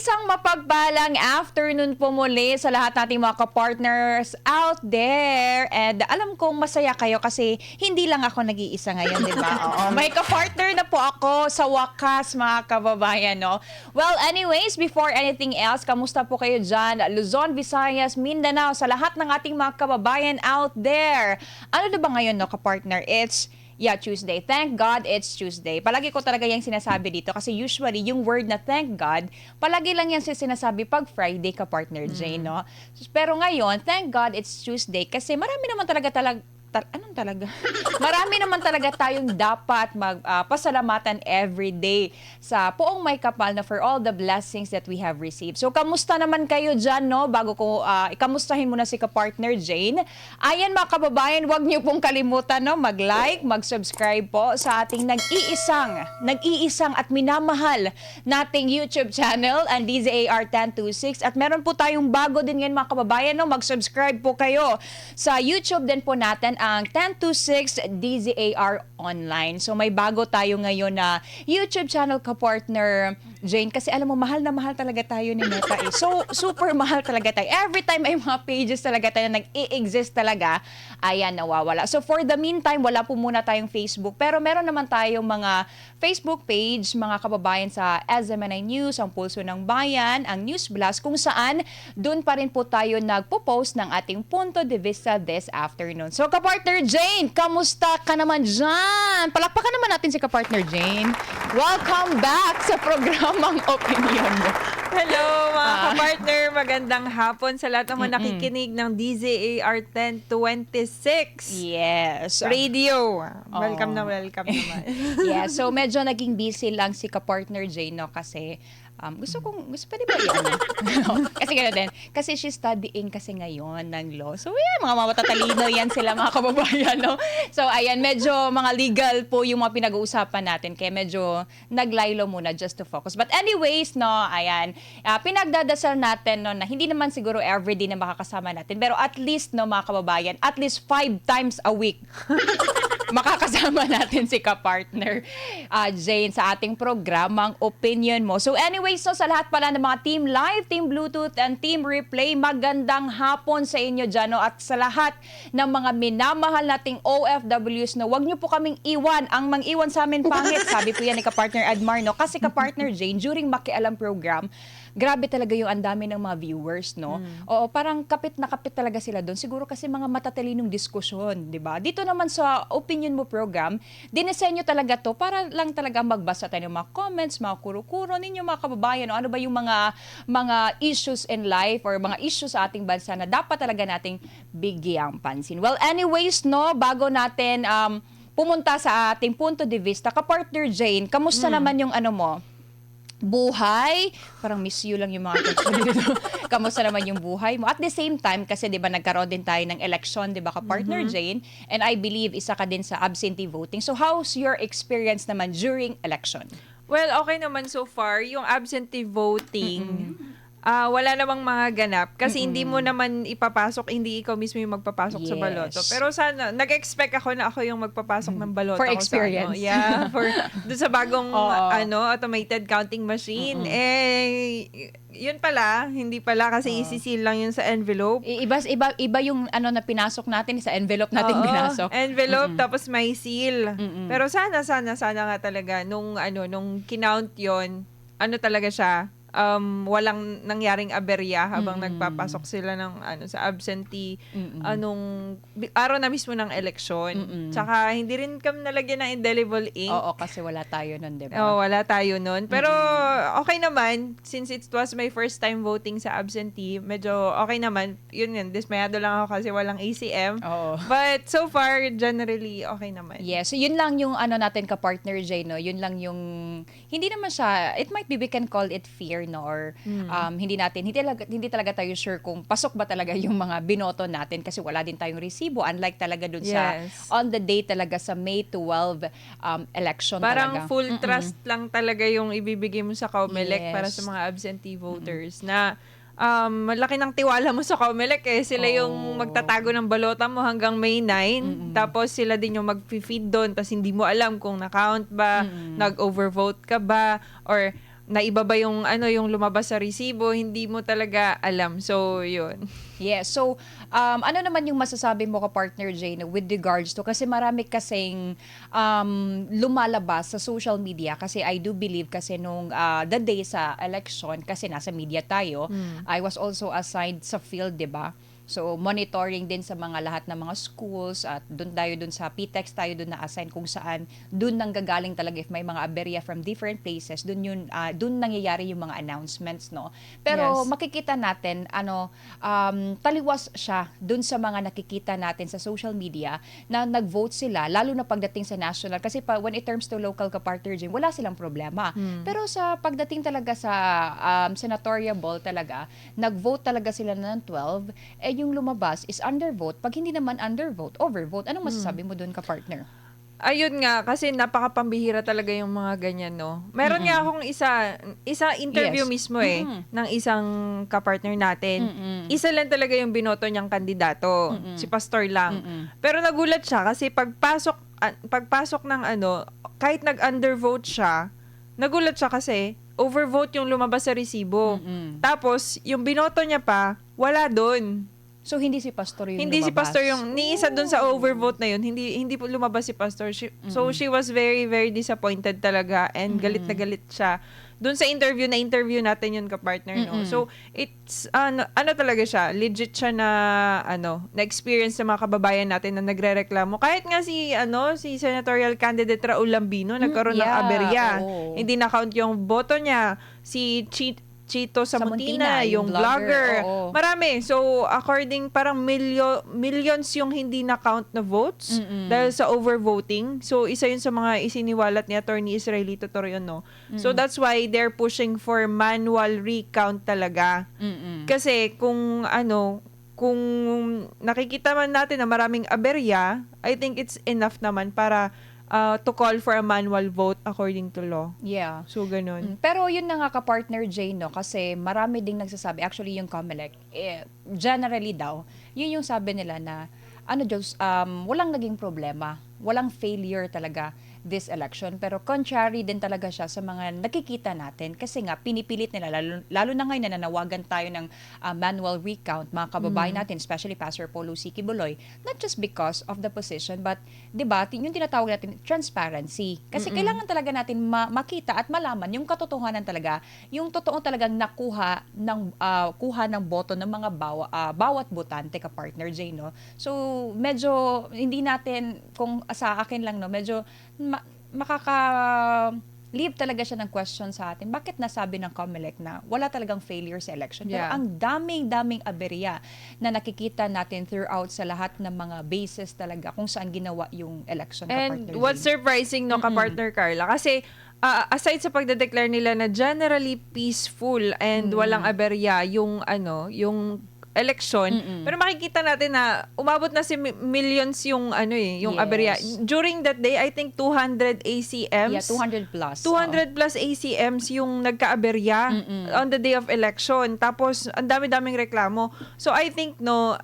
Isang mapagpalang afternoon po muli sa lahat nating mga ka-partners out there. And alam kong masaya kayo kasi hindi lang ako nag-iisa ngayon, di ba? Oo, may ka-partner na po ako sa wakas, mga kababayan, no? Well, anyways, before anything else, kamusta po kayo dyan? Luzon, Visayas, Mindanao, sa lahat ng ating mga kababayan out there. Ano na ba ngayon, no, ka-partner? Tuesday. Thank God it's Tuesday. Palagi ko talaga yung sinasabi dito kasi usually yung word na thank God, palagi lang yan sinasabi pag Friday ka, partner Jane, no? Pero ngayon, thank God it's Tuesday kasi marami naman marami naman talaga tayong dapat magpasalamatan every day sa Poong May Kapal na for all the blessings that we have received. So, kamusta naman kayo dyan, no? Bago ko ikamustahin muna si ka-partner Jane. Ayan mga kababayan, huwag niyo pong kalimutan, no? Mag-like, mag-subscribe po sa ating nag-iisang at minamahal nating YouTube channel, ang DZAR 1026. At meron po tayong bago din ngayon mga kababayan, no? Mag-subscribe po kayo sa YouTube din po natin ang 1026 DZAR Online. So may bago tayo ngayon na YouTube channel ka-partner Jane kasi alam mo, mahal na mahal talaga tayo ni Meta eh. So super mahal talaga tayo. Every time ay mga pages talaga tayo na nag-i-exist talaga, ayan, nawawala. So for the meantime, wala po muna tayong Facebook. Pero meron naman tayong mga Facebook page, mga kababayan sa SMNI News, ang Pulso ng Bayan, ang News Blast, kung saan doon pa rin po tayo nagpo-post ng ating punto de vista this afternoon. So ka-partner Jane, kamusta ka naman dyan? Palakpakan naman natin si ka-partner Jane. Welcome back sa programang Opinion Mo. Hello mga ka-partner, magandang hapon sa lahat naman nakikinig ng DZAR 1026. Yes. Radio. Welcome naman. Yeah, so medyo naging busy lang si ka-partner Jane, no, kasi pwede ba yun? Kasi gano'n din. Kasi she's studying kasi ngayon ng law. So, yeah, mga matatalino yan sila, mga kababayan, no? So, ayan, medyo mga legal po yung mga pinag-uusapan natin. Kaya medyo naglaylo muna just to focus. But anyways, no, ayan, pinagdadasal natin, no, na hindi naman siguro everyday na makakasama natin. Pero at least, no, mga kababayan, at least 5 times a week makakasama natin si ka-partner Jane sa ating programang Opinion Mo. So anyways, so sa lahat pala ng mga Team Live, Team Bluetooth, and Team Replay, magandang hapon sa inyo dyan, no? At sa lahat ng mga minamahal nating OFWs, no, wag niyo po kaming iwan. Ang mang-iwan sa amin pangit, sabi po yan ni ka-partner Admar, no? Kasi ka-partner Jane, during Makialam program, grabe talaga yung andami ng mga viewers, no? Oo, parang kapit na kapit talaga sila doon. Siguro kasi mga matatalinong diskusyon, di ba? Dito naman sa Opinion Mo program, dinisenyo talaga to para lang talaga magbasa tayo ng mga comments, mga kuro-kuro ninyo, mga kababayan, ano ba yung mga issues in life or mga issues sa ating bansa na dapat talaga nating bigyang pansin. Well, anyways, no, bago natin pumunta sa ating punto de vista, ka-partner Jane, kamusta naman yung ano mo? Buhay, parang miss you lang yung mga question dito. Kamusta naman yung buhay mo? At the same time, kasi di ba nagkaroon din tayo ng election, di ba ka-partner Jane? And I believe isa ka din sa absentee voting. So how's your experience naman during election? Well, okay naman so far. Yung absentee voting, wala namang mga ganap kasi hindi mo naman ipapasok, hindi ikaw mismo yung magpapasok sa baloto. Pero sana, nag-expect ako na ako yung magpapasok ng baloto. For experience. Doon sa bagong automated counting machine. Yun pala, hindi pala kasi isisil lang yun sa envelope. Iba yung ano na pinasok natin sa envelope natin pinasok. Envelope tapos may seal. Pero sana nga talaga nung kinount yun, talaga siya, walang nangyaring aberya habang nagpapasok sila ng sa absentee araw na mismo ng eleksyon. Tsaka hindi rin kami nalagyan ng indelible ink. Oo, kasi wala tayo nun, di ba? Oo, wala tayo nun. Pero okay naman, since it was my first time voting sa absentee, medyo okay naman. Yun, dismayado lang ako kasi walang ACM. Oo. But so far, generally, okay naman. Yes, so yun lang yung natin ka-partner Jay, no? Yun lang yung, hindi naman siya, it might be, we can call it fear, no? Or hindi talaga tayo sure kung pasok ba talaga yung mga binoto natin kasi wala din tayong resibo, unlike talaga dun sa on the day talaga sa May 12 election. Parang talaga full trust lang talaga yung ibibigay mo sa COMELEC para sa mga absentee voters na malaki ng tiwala mo sa COMELEC sila yung magtatago ng balota mo hanggang May 9, tapos sila din yung mag-feed doon, tapos hindi mo alam kung na-count ba, nag-overvote ka ba, or naiba ba yung yung lumabas sa resibo, hindi mo talaga alam. So, yun. Yeah. So, ano naman yung masasabi mo ka partner Jane with regards to kasi marami kasing lumalabas sa social media kasi I do believe kasi nung the day sa election kasi nasa media tayo, I was also assigned sa field, 'di ba? So, monitoring din sa mga lahat ng mga schools at doon tayo doon sa PTEX tayo doon na-assign kung saan doon nanggagaling talaga if may mga aberya from different places, doon yun, doon nangyayari yung mga announcements, no? Pero Yes. makikita natin, taliwas siya doon sa mga nakikita natin sa social media na nag-vote sila, lalo na pagdating sa national. Kasi when it terms to local ka-partner, Jim, wala silang problema. Pero sa pagdating talaga sa senatorial ball talaga, nag-vote talaga sila ng 12, yung lumabas is undervote. Pag hindi naman undervote, overvote. Anong masasabi mo doon ka-partner? Ayun nga, kasi napakapambihira talaga yung mga ganyan, no? Meron nga akong isa interview Yes. mismo ng isang kapartner natin. Isa lang talaga yung binoto niyang kandidato, si Pastor lang. Pero nagulat siya kasi pagpasok ng kahit nag-undervote siya, nagulat siya kasi overvote yung lumabas sa resibo. Tapos, yung binoto niya pa, wala doon. So, hindi si Pastor yung Hindi si lumabas? Pastor yung ni isa doon sa overvote na yun, hindi po lumabas si Pastor. So she was very very disappointed talaga and galit na galit siya. Doon sa interview natin yun ka-partner, no. So it's talaga siya, legit siya na na-experience ng mga kababayan natin na nagrereklamo. Kahit nga si senatorial candidate Raul Lambino nagkaroon ng aberya. Oo. Hindi na count yung boto niya. Si Chito Samuntina, yung vlogger. Oo. Marami. So, according, parang millions yung hindi na-count na votes dahil sa overvoting. So, isa yun sa mga isiniwalat ni Attorney Israelito Torion, no? So, that's why they're pushing for manual recount talaga. Kasi kung nakikita man natin na maraming aberya, I think it's enough naman para to call for a manual vote according to law. Yeah. So, ganun. Pero yun na nga ka-partner Jane, no? Kasi marami ding nagsasabi, actually yung COMELEC, generally daw, yun yung sabi nila na, walang naging problema, walang failure talaga this election. Pero contrary din talaga siya sa mga nakikita natin kasi nga pinipilit nila, lalo na ngayon na nanawagan tayo ng manual recount, mga kababayan natin, especially Pastor Paul Lucy Kibuloy, not just because of the position, but, di ba, yung tinatawag natin, transparency. Kasi kailangan talaga natin makita at malaman yung katotohanan talaga, yung totoong talagang nakuha ng boto ng mga bawat botante ka-partner, Jay, no? So, medyo, hindi natin, kung sa akin lang, no, medyo, leave talaga siya ng question sa atin. Bakit nasabi ng COMELEC na wala talagang failure sa election? Pero Yeah. ang daming aberya na nakikita natin throughout sa lahat ng mga bases talaga kung saan ginawa yung election. And ka-partner what's Jane. surprising, no, ka-partner Carla, kasi aside sa pagde-declare nila na generally peaceful and walang aberya yung election, pero makikita natin na umabot na si millions yung yung Yes. aberya. During that day, I think 200 ACMs. Yeah, 200 plus. 200 plus ACMs yung nagka-aberya on the day of election. Tapos, ang dami-daming reklamo. So, I think, no,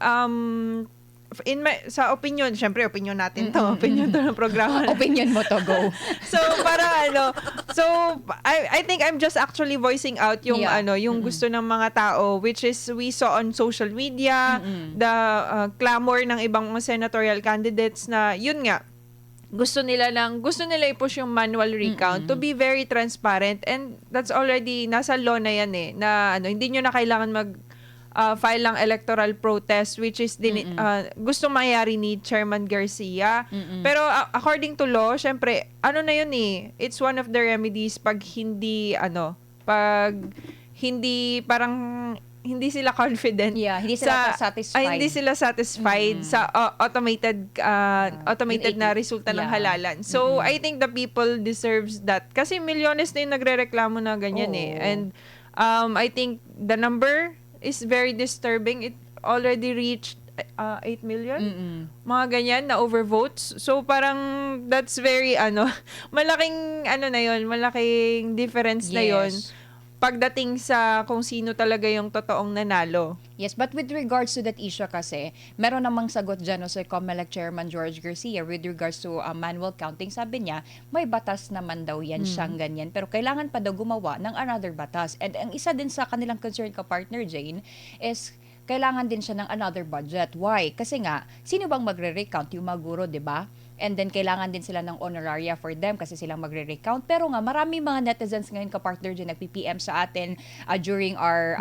sa opinion, syempre, opinion natin to. Opinion to ng programa. Opinion mo to, go. So, I think I'm just actually voicing out yung yung gusto ng mga tao, which is we saw on social media, the clamor ng ibang mga senatorial candidates na yun nga, gusto nila i-push yung manual recount to be very transparent, and that's already nasa law na yan na hindi nyo na kailangan file ng electoral protest, which is gusto mangyari ni Chairman Garcia. Pero according to law, syempre, na yun it's one of the remedies pag hindi hindi sila confident. Yeah, hindi sila satisfied. Hindi sila satisfied sa automated na resulta ng Yeah. halalan. So, I think the people deserves that. Kasi milyones na yung nagrereklamo na ganyan Oo. And I think the number is very disturbing. It already reached 8 million. Mga ganyan na overvotes. So, parang that's very, malaking, na yun, malaking difference na yun. Yes. pagdating sa kung sino talaga yung totoong nanalo. Yes, but with regards to that issue kasi, meron namang sagot dyan no, sa COMELEC Chairman George Garcia with regards to manual counting. Sabi niya, may batas naman daw yan siyang ganyan. Pero kailangan pa daw gumawa ng another batas. And ang isa din sa kanilang concern ka, partner Jane, is kailangan din siya ng another budget. Why? Kasi nga, sino bang magre-recount? Yung mga guro, di ba? And then, kailangan din sila ng honoraria for them kasi silang magre-recount. Pero nga, marami mga netizens ngayon ka-partner dyan, nag-PPM sa atin during our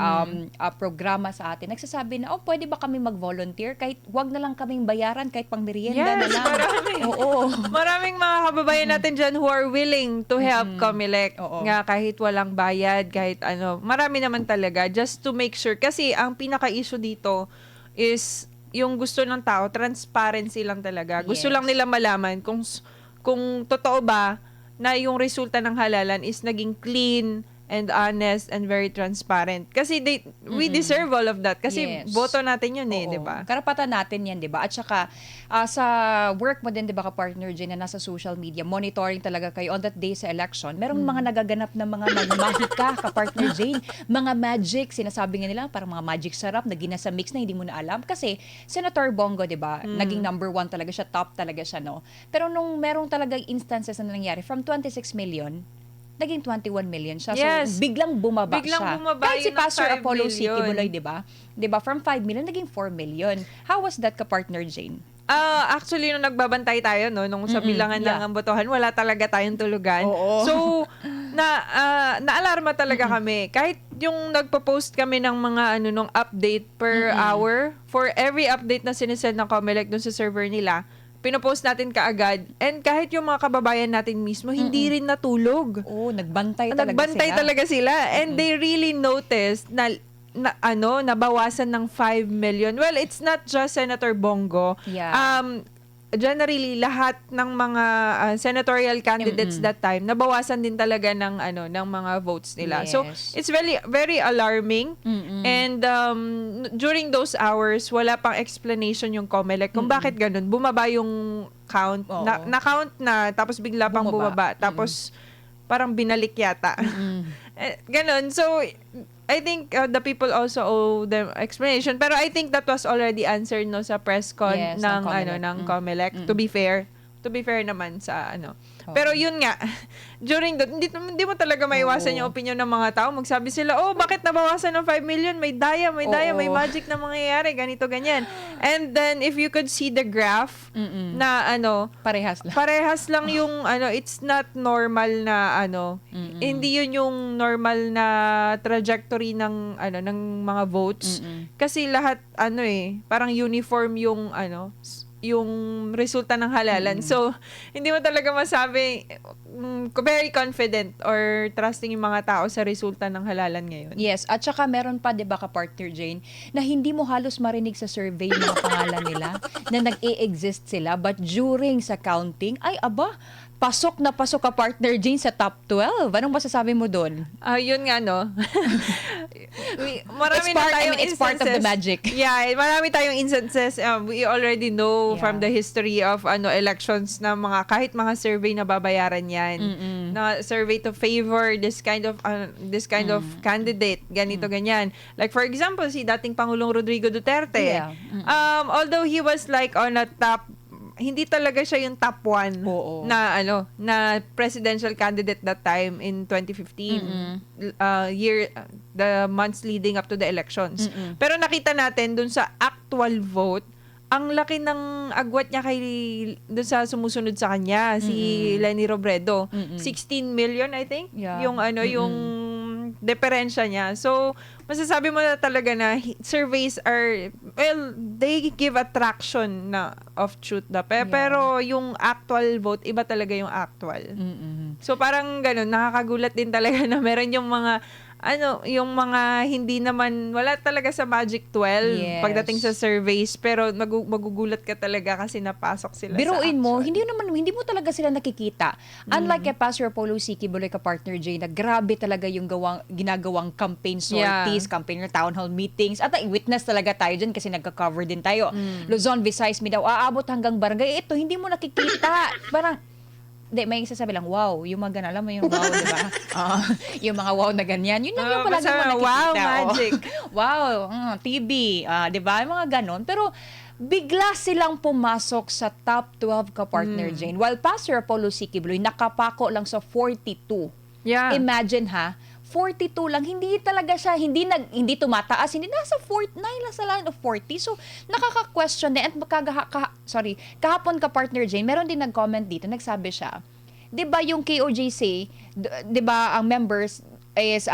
programa sa atin. Nagsasabi na, pwede ba kami mag-volunteer? Kahit wag na lang kaming bayaran, kahit pang merienda na lang. Marami. Oo. Maraming mga kababayan natin dyan who are willing to help COMELEC. Oo. Nga kahit walang bayad, kahit ano. Marami naman talaga just to make sure. Kasi ang pinaka-issue dito is yung gusto ng tao, transparency lang talaga. Gusto Yes. lang nila malaman kung totoo ba na yung resulta ng halalan is naging clean and honest and very transparent. Kasi we deserve all of that. Kasi Yes. boto natin yun Oo. di ba? Karapatan natin yan, di ba? At saka, sa work mo din, di ba, ka-partner Jane, na nasa social media, monitoring talaga kayo on that day sa election. Merong mga nagaganap na mga magmahika, ka-partner Jane. Mga magic, sinasabi nga nila, parang mga magic sarap na ginasa mix na hindi mo na alam. Kasi, Senator Bongo, di ba, naging number 1 talaga siya, top talaga siya, no? Pero nung merong talagang instances na nangyari, from 26 million, naging 21 million siya. Yes. So, biglang bumaba Biglang siya. bumaba Kahit si yun ng Pastor 5 Apollo million. Sikibuloy, di ba? Di ba? From 5 million, naging 4 million. How was that ka-partner, Jane? Actually, nung nagbabantay tayo, no, nung sa bilangan yeah. ng botohan, wala talaga tayong tulugan. Oo. So, naalarma talaga kami. Kahit yung nagpo-post kami ng mga nung update per hour, for every update na sinesend ng COMELEC dun sa server nila, pinopost natin kaagad. And kahit yung mga kababayan natin mismo, hindi rin natulog. Oo, nagbantay talaga Nagbantay sila. talaga sila. And they really noticed na nabawasan ng 5 million. Well, it's not just Senator Bongo. Yeah. Generally lahat ng mga senatorial candidates that time nabawasan din talaga ng ng mga votes nila. So, Yes. it's very very alarming. And during those hours, wala pang explanation yung COMELEC kung bakit ganun. Bumaba yung count. Oo. Na-count na tapos bigla pang Bumaba. bumaba. Tapos parang binalik yata. Ganun. So, I think the people also owe them explanation. Pero I think that was already answered no sa press con Yes, ng ng COMELEC. ng COMELEC. To be fair naman sa Pero yun nga, during hindi mo talaga maiwasan yung opinion ng mga tao. Magsabi sila, bakit nabawasan ng 5 million? May daya, may magic na mangyayari, ganito, ganyan. And then, if you could see the graph na Parehas lang. parehas lang yung it's not normal na hindi yun yung normal na trajectory ng ng mga votes kasi lahat parang uniform yung yung resulta ng halalan. So, hindi mo talaga masabi very confident or trusting yung mga tao sa resulta ng halalan ngayon. Yes, at saka meron pa, di ba, ka-partner Jane, na hindi mo halos marinig sa survey yung mga pangalan nila na nag-e-exist sila, but during sa counting, ay aba, pasok na pasok ka-partner Jane sa top 12. Anong masasabi mo doon? Yun nga, no? Marami It's part- na tayong it's part of the instances. magic. Yeah, marami tayong instances. We already know Yeah. from the history of elections na kahit mga survey na babayaran yan. Na survey to favor this kind of candidate, ganito, ganyan. Like for example, si dating Pangulong Rodrigo Duterte. Yeah. Although he was like on a top, hindi talaga siya yung top 1 Oo. na na presidential candidate that time in 2015 the months leading up to the elections. Pero nakita natin dun sa actual vote, ang laki ng agwat niya dun sa sumusunod sa kanya, si Leni Robredo. 16 million, I think, Yeah. yung yung diferensya niya. So, masasabi mo na talaga na surveys are, they give a traction na of truth na. Pero yung actual vote, iba talaga yung actual. So, parang ganun, nakakagulat din talaga na meron yung mga yung mga hindi naman, wala talaga sa Magic 12 Yes. pagdating sa surveys, pero magugulat ka talaga kasi napasok sila Biruin sa mo, actual. hindi mo talaga sila nakikita. Unlike kay Pastor Apollo Sikibuloy ka-partner Jay, na grabe talaga yung ginagawang campaign sorties, campaign town hall meetings. At witness talaga tayo dyan kasi nagka-cover din tayo. Luzon, Visayas, Mindanao, aabot hanggang barangay. Ito, hindi mo nakikita. Parang, may sasabi lang, wow, yung mga ganun, alam mo yung wow, di ba? Yung mga wow na ganyan. Yun lang yung palagi mo nakikita. Wow, magic. Wow, TV, di ba? Yung mga ganun. Pero, bigla silang pumasok sa top 12 ka-partner, Jane. While Pastor Apollo Sikibloy, nakapako lang sa 42. Yeah. Imagine ha, 42 lang, hindi talaga siya, hindi tumataas, hindi nasa 49 lang sa line of 40. So, nakaka-question din. At kahapon ka partner Jane, meron din nag-comment dito, nagsabi siya, 'di ba yung KOJC, 'di ba ang members is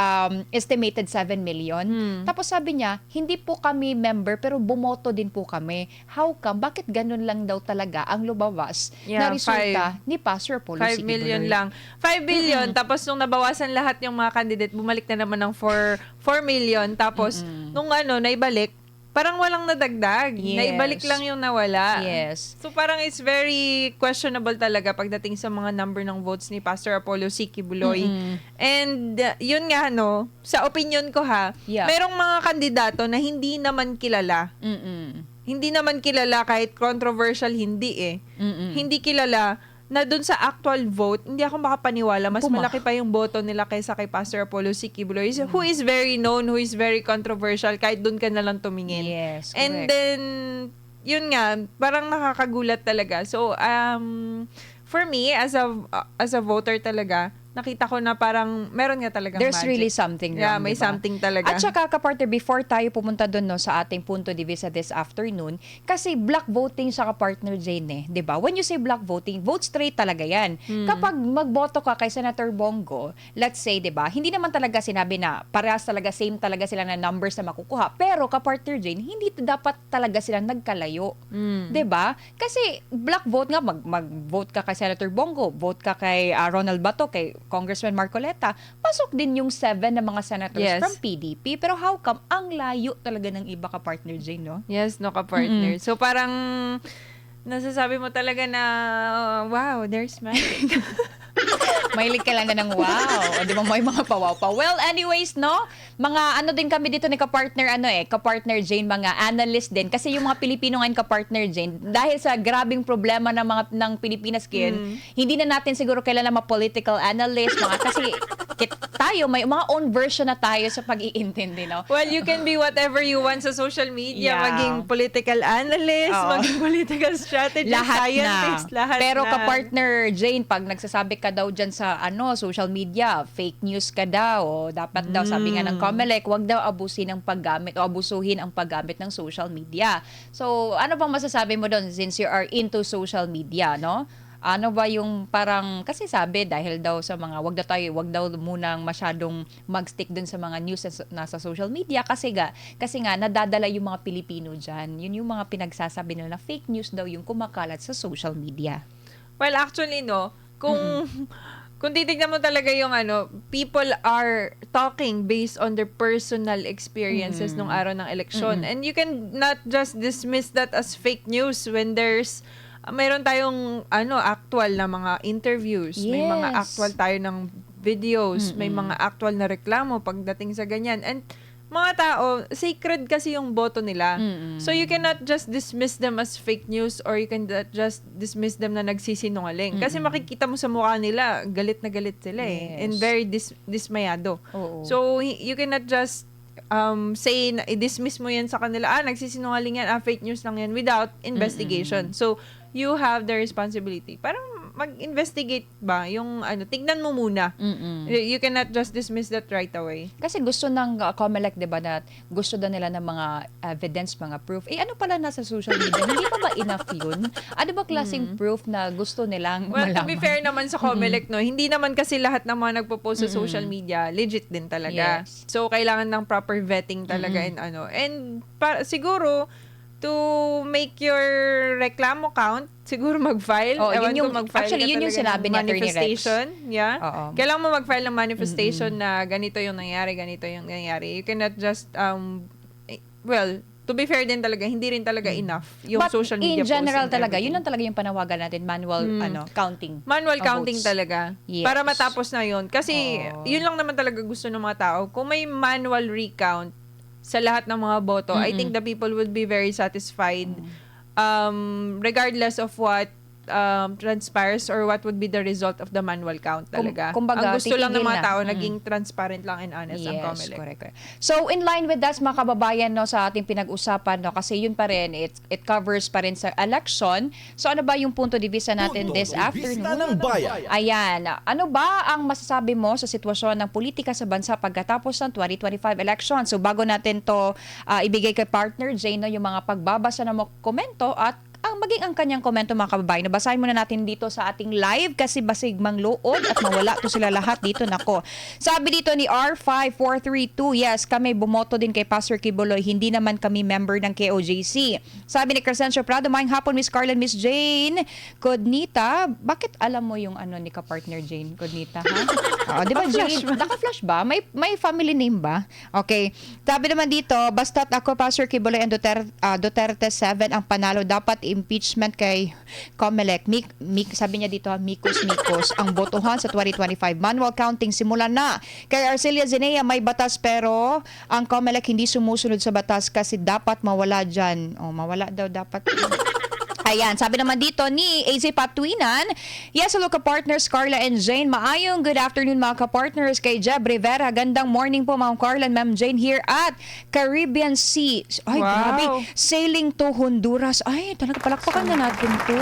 estimated 7 million. Tapos sabi niya, hindi po kami member pero bumoto din po kami. How come? Bakit ganun lang daw talaga ang lumabas na resulta ni Pastor Apollo 5 million lang. 5 billion, tapos nung nabawasan lahat yung mga candidate, bumalik na naman ng 4 million. Tapos, nung naibalik, parang walang nadagdag. Yes. Naibalik lang yung nawala. Yes. So, parang it's very questionable talaga pagdating sa mga number ng votes ni Pastor Apollo Sikibloy. And, yun nga, sa opinion ko merong mga kandidato na hindi naman kilala. Hindi naman kilala kahit controversial, hindi eh. Hindi kilala na dun sa actual vote, hindi ako makapaniwala. Mas malaki pa yung boto nila kaysa kay Pastor Apollo Sikibloy, who is very known, who is very controversial, kahit dun ka na lang tumingin. Yes, correct. And then, yun nga, parang nakakagulat talaga. So, for me, as a voter talaga, nakita ko na parang meron nga talagang There's magic. really something wrong, Yeah, may diba? something talaga. At saka, kapartner, before tayo pumunta doon sa ating punto de vista this afternoon, kasi block voting sa kapartner Jane di ba? When you say block voting, vote straight talaga yan. Kapag magboto ka kay Senator Bongo, let's say, di ba, hindi naman talaga sinabi na parehas talaga, same talaga sila na numbers na makukuha. Pero kapartner Jane, hindi dapat talaga silang nagkalayo. Di ba? Kasi block vote nga, mag-vote ka kay Senator Bongo, vote ka kay Ronald Bato, kay Congressman Marcoleta, pasok din yung 7 na mga senators from PDP. Pero how come ang layo talaga ng iba ka partner Jane, no? Yes, ka-partner. So parang nasasabi mo talaga na wow, there's magic. Mahilig ka lang na ng wow. O, di ba may mga pawaw pa. Well, anyways, no? Mga din kami dito ni ka-partner, ka-partner Jane, mga analyst din. Kasi yung mga Pilipino ngayon ka-partner Jane, dahil sa grabing problema ng Pilipinas ngayon, hindi na natin siguro kailangan political analyst, kasi tayo, may mga own version na tayo sa pag-iintindi, no? Well, you can be whatever you want sa social media. Yeah. Maging political analyst, maging political strategist, scientist, lahat Pero na. ka-partner Jane, pag nagsasabi ka daw dyan sa social media, fake news ka daw, o dapat daw, sabi nga ng COMELEC, wag daw abusin ang paggamit o abusuhin ang paggamit ng social media. So, ano bang masasabi mo doon since you are into social media, no? Ano ba yung parang, kasi sabi dahil daw sa mga, wag daw munang masyadong mag-stick dun sa mga news na nasa social media kasi nga nadadala yung mga Pilipino dyan. Yun yung mga pinagsasabi nila na fake news daw yung kumakalat sa social media. Well, actually, kung titignan mo talaga yung people are talking based on their personal experiences nung araw ng eleksyon. And you can not just dismiss that as fake news when mayroon tayong actual na mga interviews, may mga actual tayo ng videos, may mga actual na reklamo pagdating sa ganyan. And mga tao, sacred kasi yung boto nila. So you cannot just dismiss them as fake news or you can just dismiss them na nagsisinungaling. Kasi makikita mo sa mukha nila, galit na galit sila and very dismayado. So you cannot just say na i-dismiss mo yan sa kanila, nagsisinungaling yan, fake news lang yan without investigation. So you have the responsibility. Parang mag-investigate ba yung tignan mo muna. You cannot just dismiss that right away. Kasi gusto ng COMELEC, 'di ba, na gusto daw nila ng mga evidence, mga proof. Ano pala nasa social media? Hindi pa ba enough 'yun? Ano ba klaseng proof na gusto nilang malaman? malaman? To be fair naman sa COMELEC, hindi naman kasi lahat ng mga nagpo-post sa social media legit din talaga. Yes. So kailangan ng proper vetting talaga and siguro to make your reklamo count, siguro mag-file. Actually, yun yung sinabi ni Attorney Rex. Manifestation. Yeah. Oo. Kailangan mo mag-file ng manifestation na ganito yung nangyari, ganito yung nangyari. You cannot just, to be fair din talaga, hindi rin talaga enough yung But social media in general posts and talaga, everything. yun lang talaga yung panawagan natin, manual counting. Manual of counting votes. talaga. Yes. Para matapos na yun. Kasi, yun lang naman talaga gusto ng mga tao. Kung may manual recount sa lahat ng mga boto, I think the people would be very satisfied regardless of what transpires or what would be the result of the manual count talaga. Kumbaga, Ang gusto lang ng titigil mga na. tao, naging transparent lang and honest ang COMELEC. Correct. So, in line with that, mga kababayan, no, sa ating pinag-usapan, no, kasi yun pa rin, it covers pa rin sa election. So, ano ba yung punto de vista natin this afternoon? Ng bayan. Ayan. Ano ba ang masasabi mo sa sitwasyon ng politika sa bansa pagkatapos ng 2025 election? So, bago natin to ibigay kay partner Jane, no, yung mga pagbabasa ng mga komento at maging ang kanyang komento, mga kababayan. Basahin muna natin dito sa ating live kasi basig mangluod at mawala to sila lahat dito. Nako. Sabi dito ni R5432, yes, kami bumoto din kay Pastor Kibuloy. Hindi naman kami member ng KOJC. Sabi ni Crescencio Prado, maayong hapon, Miss Carla, Miss Jane Codnita. Bakit alam mo yung ano ni ka-partner Jane Codnita, ha? Di ba, Jane? Naka-flash ba? May family name ba? Okay. Sabi naman dito, basta't ako, Pastor Kibuloy and Duterte 7 ang panalo, dapat impeachment kay COMELEC. Sabi niya dito, Mikos ang botohan sa 2025. Manual counting simulan na. Kay Arcelia Zenea, may batas pero ang COMELEC hindi sumusunod sa batas kasi dapat mawala dyan. Mawala daw dapat. Ayan, sabi naman dito ni AZ Patuinan, yes, hello ka-partners Carla and Jane. Maayong good afternoon mga ka-partners kay Jeb Rivera. Gandang morning po Ma'am Carla and Ma'am Jane here at Caribbean Sea. Ay, Wow. grabe. Sailing to Honduras. Ay, talaga palakpakan na natin to.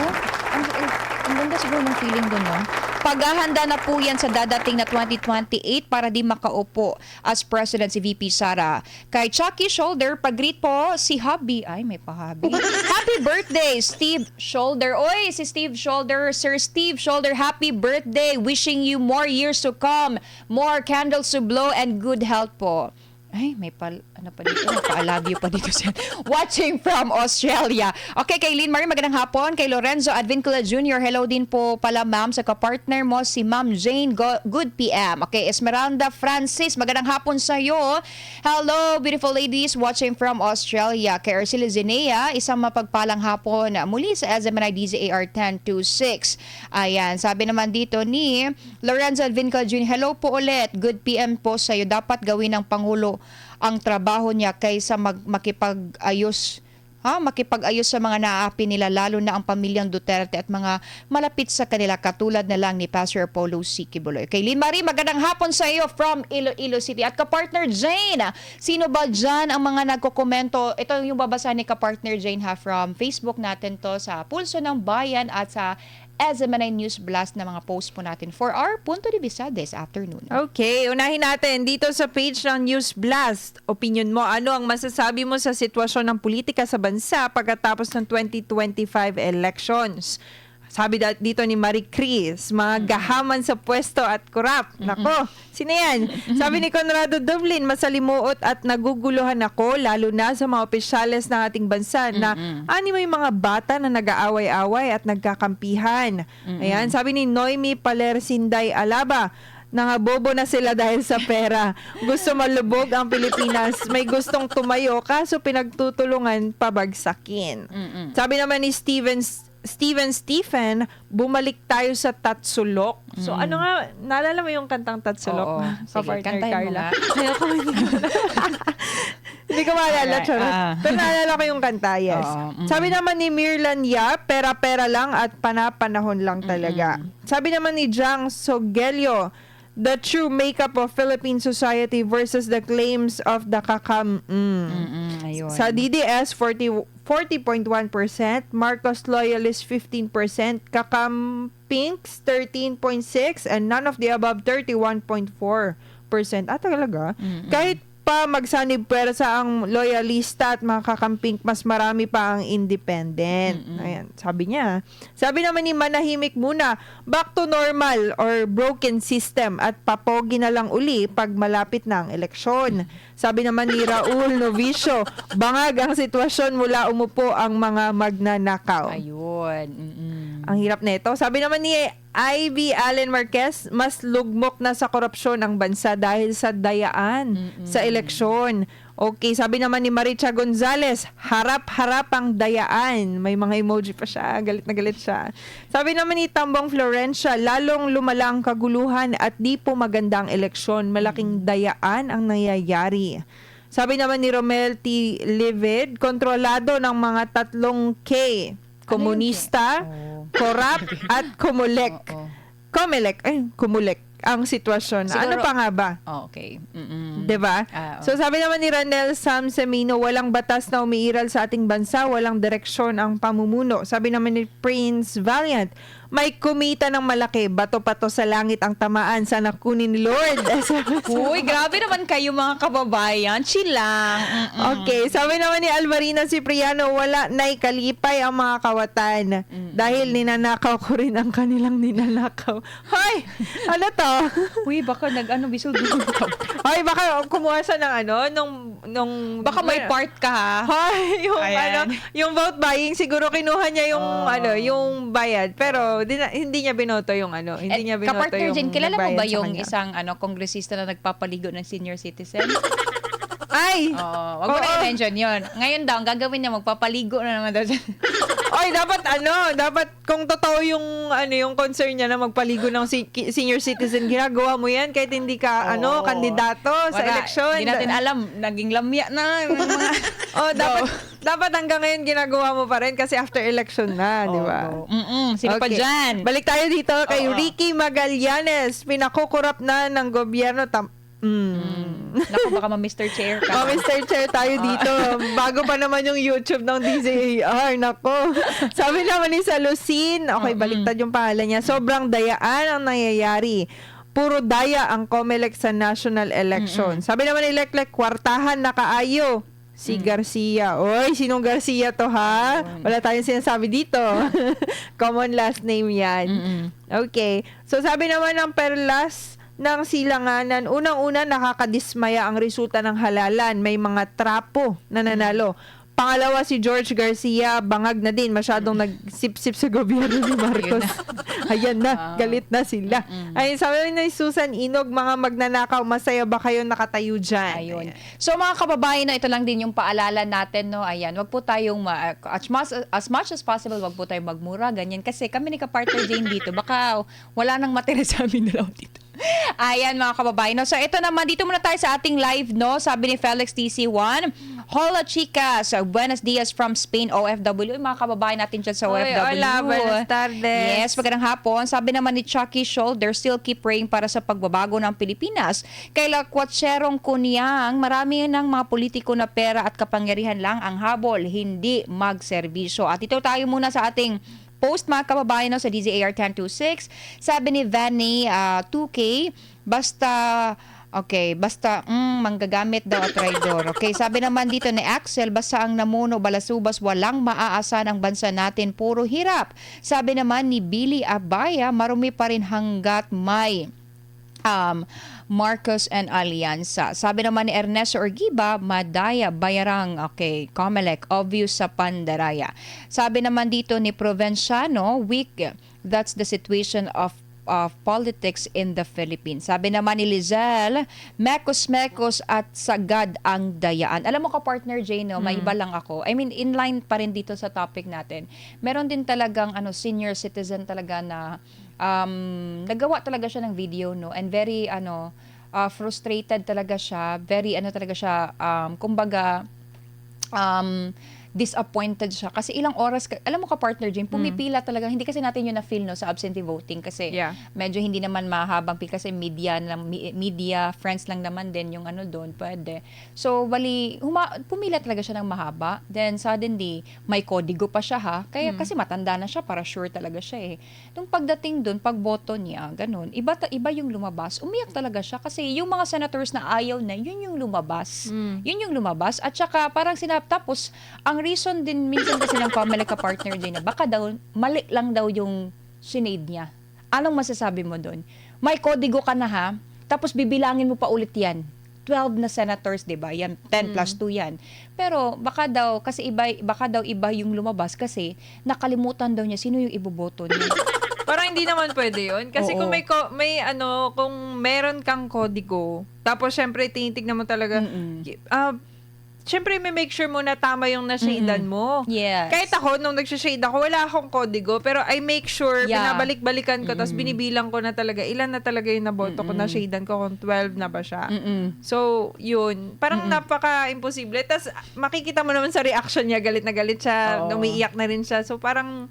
Ang ganda siguro ng feeling doon, no? Paghahanda na po yan sa dadating na 2028 para di makaupo as President si VP Sara. Kay Chucky Shoulder, pag-greet po si Hubby. Ay, may pa-hubby. Happy birthday, Steve Shoulder. Oy, si Steve Shoulder. Sir Steve Shoulder, happy birthday. Wishing you more years to come. More candles to blow and good health po. Ay, may ano pa dito? I love you pa dito siya. Watching from Australia. Okay, kay Lynn Marie, magandang hapon. Kay Lorenzo Advincula Jr., hello din po pala ma'am sa kapartner mo, si Ma'am Jane. Good PM. Okay, Esmeralda Francis, magandang hapon sa iyo. Hello, beautiful ladies watching from Australia. Kay Ursula Zenea, isang mapagpalang hapon muli sa SMNI DZAR 1026. Ayan, sabi naman dito ni Lorenzo Advincula Jr., hello po ulit. Good PM po sa iyo. Dapat gawin ng Pangulo ang trabaho niya kaysa makipag-ayos sa mga naaapi nila, lalo na ang pamilyang Duterte at mga malapit sa kanila katulad na lang ni Pastor Apollo C. Kibuloy. Kay Lynn Marie, magandang hapon sa iyo from Iloilo City. At ka-partner Jane, sino ba dyan ang mga nagkokomento? Ito yung babasa ni ka-partner Jane from Facebook natin to sa Pulso ng Bayan at sa SMNI News Blast na mga post po natin for our punto de vista this afternoon. Okay, unahin natin dito sa page ng News Blast. Opinion mo, ano ang masasabi mo sa sitwasyon ng politika sa bansa pagkatapos ng 2025 elections? Sabi dito ni Marie Chris, mga gahaman sa pwesto at korap. Nako, sino yan? Sabi ni Conrado Dublin, masalimuot at naguguluhan ako, lalo na sa mga opisyales ng ating bansa na animo yung mga bata na nag-aaway-away at nagkakampihan. Ayan, sabi ni Noemi Palersinday Alaba, nangabobo na sila dahil sa pera. Gusto malubog ang Pilipinas. May gustong tumayo, kaso pinagtutulungan pabagsakin. Sabi naman ni Stephen, bumalik tayo sa Tatsulok. So ano nga, naalala mo yung kantang Tatsulok? Oo. Sige, kantahin mo nga. Hindi ko maalala, Alright, charot. Pero naalala ko yung kanta, yes. Sabi naman ni Mirlan Yap, pera-pera lang at panapanahon lang talaga. Sabi naman ni Jang Sogelio, the true makeup of Philippine society versus the claims of the Ayun. Sa DDS, 40.1%, Marcos Loyalist 15%, Pinks 13.6%, and none of the above 31.4%. Talaga? Kahit pa magsanib pwersa ang loyalista at mga kakamping, mas marami pa ang independent. Ayan, sabi niya. Sabi naman ni Manahimik muna, back to normal or broken system at papogi na lang uli pag malapit na ang eleksyon. Sabi naman ni Raul Novicio, bangag ang sitwasyon mula umupo ang mga magnanakaw. Ayun. Ang hirap nito. Sabi naman ni Ivy Allen Marquez, mas lugmok na sa korupsyon ang bansa dahil sa dayaan sa eleksyon. Okay, sabi naman ni Maricha Gonzalez, harap-harap ang dayaan. May mga emoji pa siya, galit na galit siya. Sabi naman ni Tambong Florencia, lalong lumala ang kaguluhan at di po magandang eleksyon. Malaking dayaan ang nangyayari. Sabi naman ni Romel T. Livid, kontrolado ng mga 3K. komunista, Oh. corrupt, at kumulek. Oo. Kumulek ang sitwasyon. Siguro- Ano pa nga ba? Oh, okay. Mm-mm. 'Di ba? Ah, So sabi naman ni Ranel Sam Semino, walang batas na umiiral sa ating bansa, walang direksyon ang pamumuno. Sabi naman ni Prince Valiant, may kumita ng malaki, bato pa to sa langit ang tamaan, sana kunin ni Lord. Uy, grabe naman kayo mga kababayan. Chill lang. Mm-mm. Okay, sabi naman ni Alvarina Cipriano, wala na'y kalipay ang mga kawatan dahil ninanakaw ko rin ang kanilang ninanakaw. Hoy! Ano to? Uy, baka bisog-bisog ka. Hoy, baka kumuha siya ng nung Baka may part ka ha. Hoy, yung Ayan. yung vote buying siguro kinuha niya yung yung bayad pero hindi niya binoto yung hindi niya binoto Kapartner yung Jen, kilala mo nagbayad ba sa yung kanya. isang kongresista na nagpapaligo ng senior citizen? Ay! Oo, wag mo na i-mention yun. Ngayon daw, ang gagawin niya, magpapaligo na naman daw siya. Oy, dapat kung totoo yung concern niya na magpaligo ng senior citizen, ginagawa mo yan kahit hindi ka Oo. kandidato sa Wala, eleksyon. Hindi natin alam, naging lamya na. Yung mga... Oh, dapat hanggang ngayon ginagawa mo pa rin kasi after election na, di ba? Sino pa Okay. dyan? Balik tayo dito kay Oo. Ricky Magallanes. Pinakukurap na ng gobyerno. Naku, baka ma-Mr. Chair ka. Oh, Mr. Chair tayo dito. Bago pa naman yung YouTube ng DZAR. Nako. Sabi naman ni Salusin, okay, baliktad yung pangalan niya. Sobrang dayaan ang nangyayari. Puro daya ang COMELEC sa national election. Sabi naman ni Leklek, kwartahan na kaayo. Si Garcia. Oy, sinong Garcia to ha? Wala tayong sinasabi dito. Common last name yan. Okay. So sabi naman ng Perlas ng Silanganan, unang-una nakakadismaya ang resulta ng halalan. May mga trapo na nanalo. Pangalawa si George Garcia, bangag na din, masyadong nagsip-sip sa gobyerno ni Marcos. Ayan na, galit na sila. Ay, sabi ni Susan Inog, mga magnanakaw, masaya ba kayo nakatayo dyan? Ayun. So mga kababayan, ito lang din yung paalala natin, no? Ayan, wag po tayong as much as possible, wag po tayong magmura, ganyan. Kasi kami ni ka-partner Jane dito, baka wala nang matira sa amin dalawa dito. Ayan mga kababayan. No? So ito naman, dito muna tayo sa ating live, no? Sabi ni Felix TC1, Hola chicas, buenos dias from Spain, OFW. Yung mga kababayan natin dyan sa OFW. Hola, buenas tardes. Yes, magandang hapon. Sabi naman ni Chucky Shoulder, still keep praying para sa pagbabago ng Pilipinas. Kaila Kwatserong Kunyang, marami ng mga politiko na pera at kapangyarihan lang ang habol, hindi magserbisyo. At ito tayo muna sa ating post mga kababayan no, sa DZAR 1026. Sabi ni Vanny 2K, basta manggagamit daw at traidor. Okay, sabi naman dito ni Axel, basta ang namuno balasubas, walang maaasa ng bansa natin, puro hirap. Sabi naman ni Billy Abaya, marumi pa rin hanggat may Marcos and Alianza. Sabi naman ni Ernesto Orgiba, Madaya, Bayarang, okay, Comelec, obvious sa Pandaraya. Sabi naman dito ni Provenciano, weak, that's the situation of politics in the Philippines. Sabi naman ni Lizelle, mekos-mekos at sagad ang dayaan. Alam mo ka partner Jane, no, may iba lang ako. I mean, inline pa rin dito sa topic natin. Meron din talagang senior citizen talaga na nagawa talaga siya ng video, no, and very frustrated talaga siya, very talaga siya, kumbaga disappointed siya kasi ilang oras alam mo ka partner Jane, pumipila talaga, hindi kasi natin yun na feel no sa absentee voting kasi medyo hindi naman mahabang pila kasi media friends lang naman din yung doon pwede. So pumila talaga siya ng mahaba, then suddenly may kodigo pa siya ha, kaya kasi matanda na siya, para sure talaga siya nung pagdating doon, pagboto niya ganun, iba yung lumabas, umiyak talaga siya kasi yung mga senators na ayaw na yun yung lumabas at saka parang tapos ang reason din minsan kasi ng Comelec ka-partner din na baka daw mali lang daw yung sinade niya. Anong masasabi mo doon? May kodigo ka na ha, tapos bibilangin mo pa ulit yan. 12 na senators, 'di ba? Yan 10 plus 2 yan. Pero baka daw iba yung lumabas kasi nakalimutan daw niya sino yung iboboto niya. Parang hindi naman pwede yun. Kasi Oo. kung meron kang kodigo, tapos syempre tinitignan mo talaga, syempre may make sure mo na tama yung na-shadean mo. Yes. Kahit ako, nung nag-shade ako, wala akong kodigo, pero I make sure, Yeah. binabalik-balikan ko, tapos binibilang ko na talaga, ilan na talaga yung naboto ko, na-shadean ko, kung 12 na ba siya. So, yun. Parang napaka-imposible. Tapos, makikita mo naman sa reaction niya, galit na galit siya, Oo. umiiyak na rin siya. So, parang,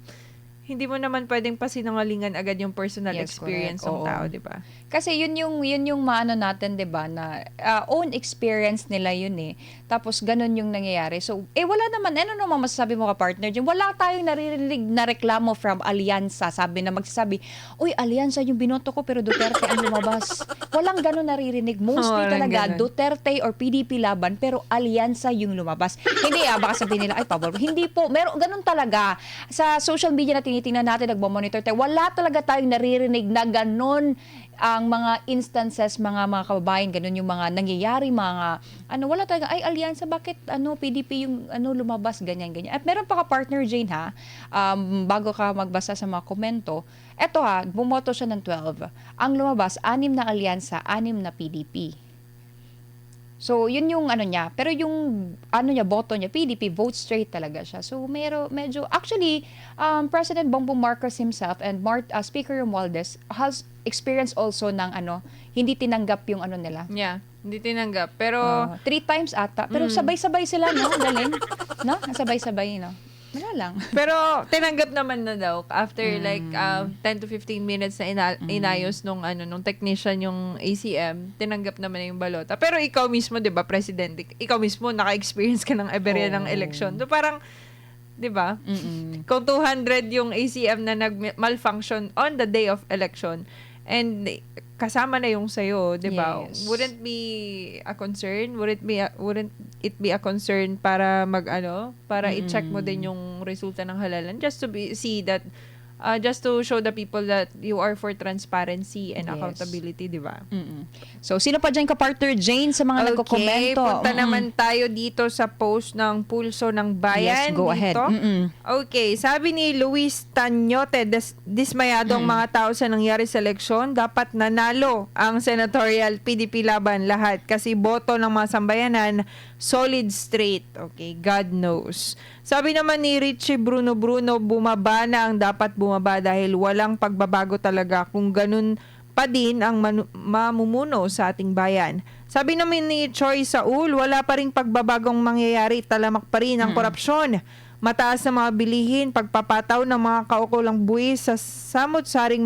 hindi mo naman pwedeng pasinungalingan agad yung personal Yes, experience correct. ng Oo. tao, di ba? Kasi yun yung maano natin, 'di ba, na own experience nila yun eh. Tapos ganun yung nangyayari. So wala naman masasabi mo ka partner diyan? Wala tayong naririnig na reklamo from Alyansa. Sabi na magsasabi, "Uy, Alyansa yung binoto ko pero Duterte ang lumabas." Walang ganun naririnig. Mostly Walang talaga ganun. Duterte or PDP laban pero Alyansa yung lumabas. Hindi baka sabihin nila ay pabor. Hindi po. Meron ganun talaga. Sa social media na tinitingnan natin, nagmo-monitor tayo, wala talaga tayong naririnig na ganun ang mga instances, mga kababayan, ganun yung mga nangyayari, mga wala talaga, ay Alyansa, bakit PDP yung lumabas, ganyan. At meron pa ka partner Jane ha, bago ka magbasa sa mga komento, eto ha, bumoto siya ng 12. Ang lumabas, 6 na Alyansa, 6 na PDP. So, yun yung niya. Pero yung boto niya, PDP, vote straight talaga siya. So, medyo, actually, President Bongbong Marcos himself and Speaker Romualdez has experience also ng hindi tinanggap yung nila. Yeah, hindi tinanggap. Pero, 3 times ata. Pero sabay-sabay sila, no? Galing. No? Sabay-sabay, no? Wala lang. pero tinanggap naman na daw after 10 to 15 minutes na inayos nung technician yung ACM, tinanggap naman na yung balota. Pero ikaw mismo, 'di ba, president, ikaw mismo naka-experience ka ng aberya ng election. So parang 'di ba? Kung 200 yung ACM na nag-malfunction on the day of election and kasama na yung sayo, 'di ba? Yes. Wouldn't be a concern? Wouldn't it be a concern para para i-check mo din yung resulta ng halalan just to see that just to show the people that you are for transparency and Yes. accountability, 'di ba? So, sino pa dyan ka partner Jane sa mga nagko-komento? Punta naman tayo dito sa post ng Pulso ng Bayan. Yes, go ahead. Dito. Okay, sabi ni Luis Tanyote, dismayado ang mga tao sa nangyari sa eleksyon. Dapat nanalo ang senatorial PDP laban lahat kasi boto ng mga sambayanan solid straight. Okay, God knows. Sabi naman ni Richie Bruno, bumaba na ang dapat bumaba dahil walang pagbabago talaga kung ganun pa din ang mamumuno sa ating bayan. Sabi naman ni Choi Saul, wala pa ring pagbabagong mangyayari, talamak pa rin ang korupsyon. Mataas na mga bilihin, pagpapataw ng mga kaukulang buwis sa samot-saring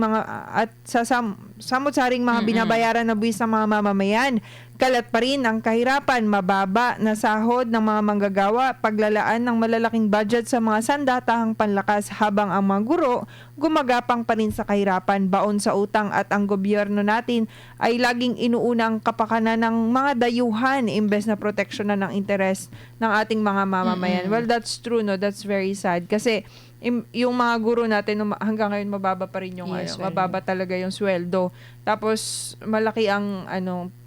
mga binabayaran na buwis ng mga mamamayan. Kalat pa rin ang kahirapan, mababa na sahod ng mga manggagawa, paglalaan ng malalaking budget sa mga sandatahang panlakas habang ang mga guro gumagapang pa rin sa kahirapan, baon sa utang at ang gobyerno natin ay laging inuuna ang kapakanan ng mga dayuhan imbes na proteksyonan ng interes ng ating mga mamamayan. Well, that's true, no? That's very sad. Kasi yung mga guro natin hanggang ngayon mababa pa rin yung Yes, mababa talaga yung sweldo. Tapos malaki ang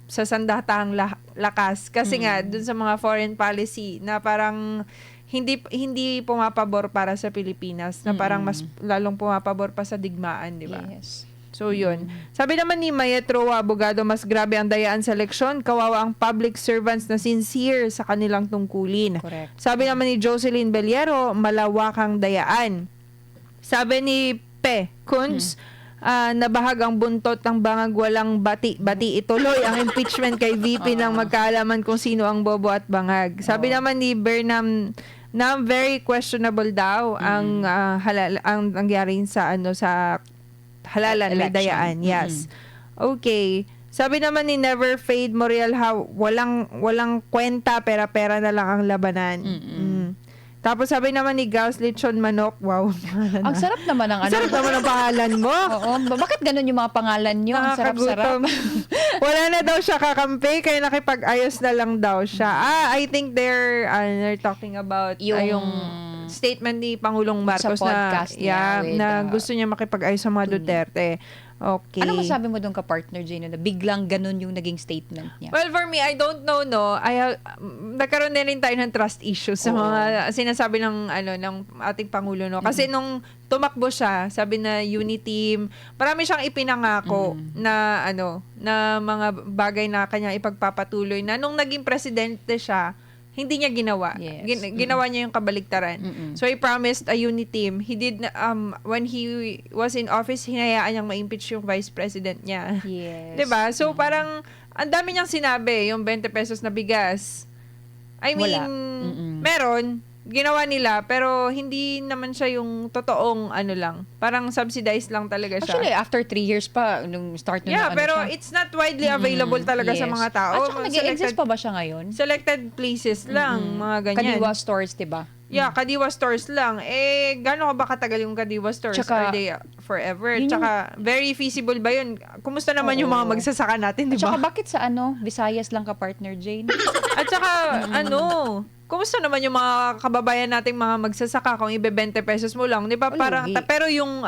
sa sandatahang lakas kasi nga dun sa mga foreign policy na parang hindi pumapabor para sa Pilipinas, na parang mas lalong pumapabor pa sa digmaan, di ba? Yes. So yun. Sabi naman ni Mayetro Abogado, mas grabe ang dayaan sa eleksyon, kawawa ang public servants na sincere sa kanilang tungkulin. Correct. Sabi naman ni Jocelyn Beliero, malawakang dayaan. Sabi ni Pe Kunz, nabahag ang buntot ng bangag, walang bati ituloy ang impeachment kay VP ng magkaalaman kung sino ang bobo at bangag. Sabi naman ni Bernam na very questionable daw ang nangyari sa sa halalan, may Election. dayaan. Yes. Okay. Sabi naman ni Never Fade Moriel, walang kwenta, pera-pera na lang ang labanan. Tapos sabi naman ni Gauss Lechon Manok, wow. Ang sarap naman ng Sarap naman ang pangalan mo. Oo. Bakit ganun yung mga pangalan nyo? Ang sarap-sarap. Nakakagutom. Wala na daw siya kakampi, kaya nakipag-ayos na lang daw siya. I think they're talking about yung statement ni Pangulong Marcos sa podcast na, niya with, na gusto niya makipag-ayos sa mga Duterte. Okay. Ano masabi mo doon ka partner Jane na biglang ganun yung naging statement niya? Well, for me, I don't know, no. Nagkaroon na rin tayo ng trust issues sa mga sinasabi ng ating pangulo, no. Kasi nung tumakbo siya, sabi na unity, marami siyang ipinangako na na mga bagay na kanya ipagpapatuloy na nung naging presidente siya, hindi niya ginawa. Yes. Ginawa niya yung kabaligtaran. So he promised a unity team. He did when he was in office, hinayaan niyang ma-impeach yung vice president niya. Yes. 'Di ba? So parang ang dami niyang sinabi, yung 20 pesos na bigas. I mean, Wala. meron, ginawa nila, pero hindi naman siya yung totoong lang. Parang subsidized lang talaga siya. Actually, after 3 years pa, nung start na pero siya. it's not widely available talaga sa mga tao. At saka nag-exist pa ba siya ngayon? Selected places lang, mga ganyan. Kadiwa stores, diba? Yeah, Kadiwa stores lang. Gaano ka ba katagal yung Kadiwa stores? Tsaka, Are they forever? Tsaka, very feasible ba yun? Kumusta naman yung mga magsasaka natin, di At saka ba? bakit sa Visayas lang ka partner, Jane? At saka, kumusta naman yung mga kababayan nating mga magsasaka kung ibe 20 pesos mo lang, di ba? Parang, pero yung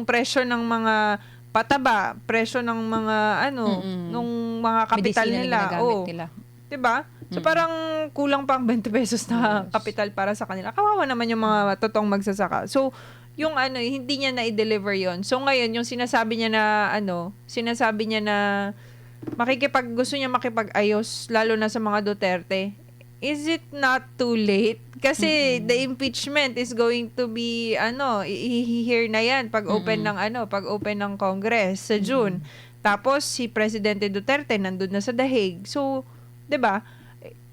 presyo ng mga pataba, presyo ng mga nung mga kapital Medisina na nila. ginagamit nila. 'Di ba? So parang kulang pang 20 pesos na kapital para sa kanila. Kawawa naman yung mga totoong magsasaka. So yung hindi niya na-deliver 'yon. So ngayon yung sinasabi niya na gusto niya makipag-ayos lalo na sa mga Duterte. Is it not too late? Kasi the impeachment is going to be i-hear na 'yan pag open ng Congress sa June. Tapos si Presidente Duterte nandun na sa The Hague. So 'di ba?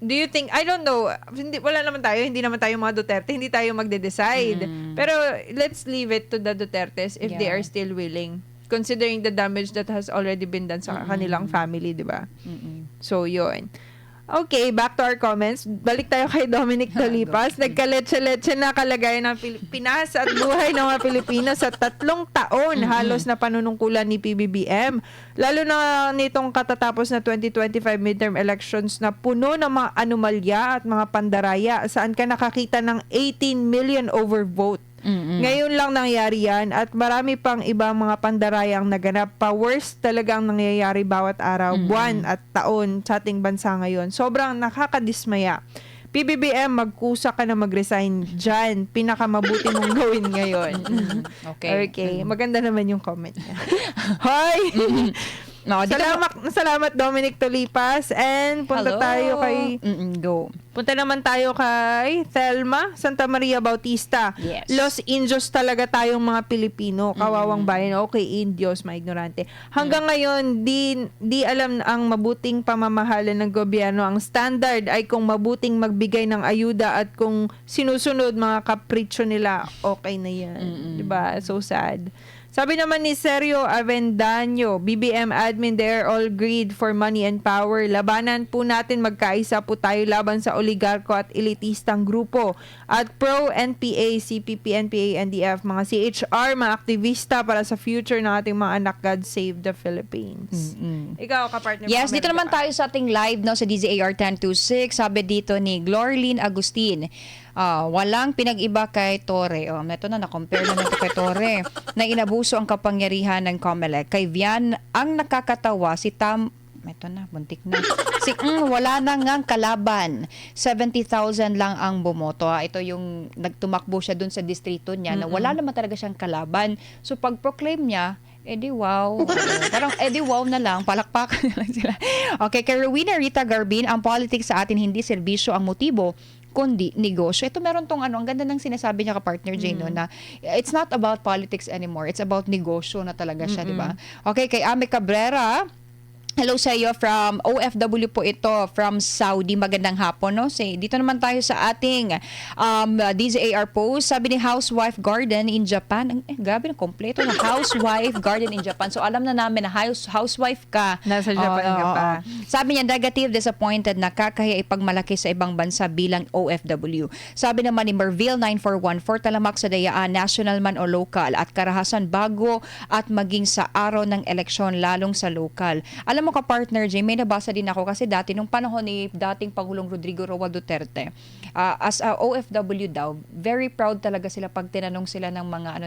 Do you think, I don't know, hindi naman tayo mga Duterte, hindi tayo magde-decide. Pero let's leave it to the Dutertes if they are still willing, considering the damage that has already been done sa kanilang family, di ba? So, yun. Okay, back to our comments. Balik tayo kay Dominic Tolipas. Nagkaletse-letse na kalagayan ng Pilipinas at buhay ng mga Pilipino sa 3 taon halos na panunungkulan ni PBBM. Lalo na nitong katatapos na 2025 midterm elections na puno ng mga anomalya at mga pandaraya saan ka nakakita ng 18 million overvote. Ngayon lang nangyari yan at marami pang ibang mga pandarayang naganap pa. Worst talagang nangyayari bawat araw, buwan at taon sa ating bansa ngayon. Sobrang nakakadismaya. PBBM, magkusa ka na mag-resign dyan. Pinakamabuti mong gawin ngayon. Okay. Maganda naman yung comment niya. Hoy! Salamat Dominic Tolipas, and punta tayo kay Punta naman tayo kay Thelma Santa Maria Bautista. Yes. Los Indios talaga tayong mga Pilipino, kawawang bayan. Okay, Indios, mga ignorante. Hanggang ngayon, di alam ang mabuting pamamahala ng gobyerno. Ang standard ay kung mabuting magbigay ng ayuda at kung sinusunod mga kapritsyo nila, okay na yan. Diba? So sad. Sabi naman ni Sergio Avendaño, BBM admin, they're all greed for money and power. Labanan po natin, magkaisa po tayo laban sa oligarko at elitistang grupo. At pro-NPA, CPP, NPA, NDF, mga CHR, mga aktivista para sa future ng ating mga anak. God save the Philippines. Ikaw, kapartner. Yes, dito naman tayo sa ating live sa DZAR 1026. Sabi dito ni Glorlyn Agustin, walang pinag-iba kay Torre. Ito na-compare naman ito kay Torre. Na inabuso ang kapangyarihan ng COMELEC. Kay Vian, ang nakakatawa, si Tam... Ito na, buntik na. Wala na ngang kalaban. 70,000 lang ang bumoto. Ito yung nagtumakbo siya dun sa distrito niya na wala naman talaga siyang kalaban. So pag-proclaim niya, wow. Parang wow na lang. Palakpakan na lang sila. Okay, kay Rowena Rita Garbin, ang politics sa atin hindi serbisyo ang motibo, kundi negosyo. Ito meron tong ang ganda ng sinasabi niya ka-partner Jane, na it's not about politics anymore. It's about negosyo na talaga siya, di ba? Okay, kay Ame Cabrera, hello sa iyo from OFW po ito, from Saudi. Magandang hapon, no? Dito naman tayo sa ating DZAR post. Sabi ni Housewife Garden in Japan. Grabe na kompleto na Housewife Garden in Japan. So alam na namin na housewife ka. Nasa Japan ka pa. Sabi niya, negative, disappointed, nakakahiya ipagmalaki sa ibang bansa bilang OFW. Sabi naman ni Merville 9414, talamak sa dayaan, national man o local, at karahasan bago at maging sa araw ng eleksyon, lalong sa local. Alam mo ka-partner, Jay, may nabasa din ako kasi dati, nung panahon ni dating Pangulong Rodrigo Roa Duterte, as a OFW daw, very proud talaga sila pag tinanong sila ng mga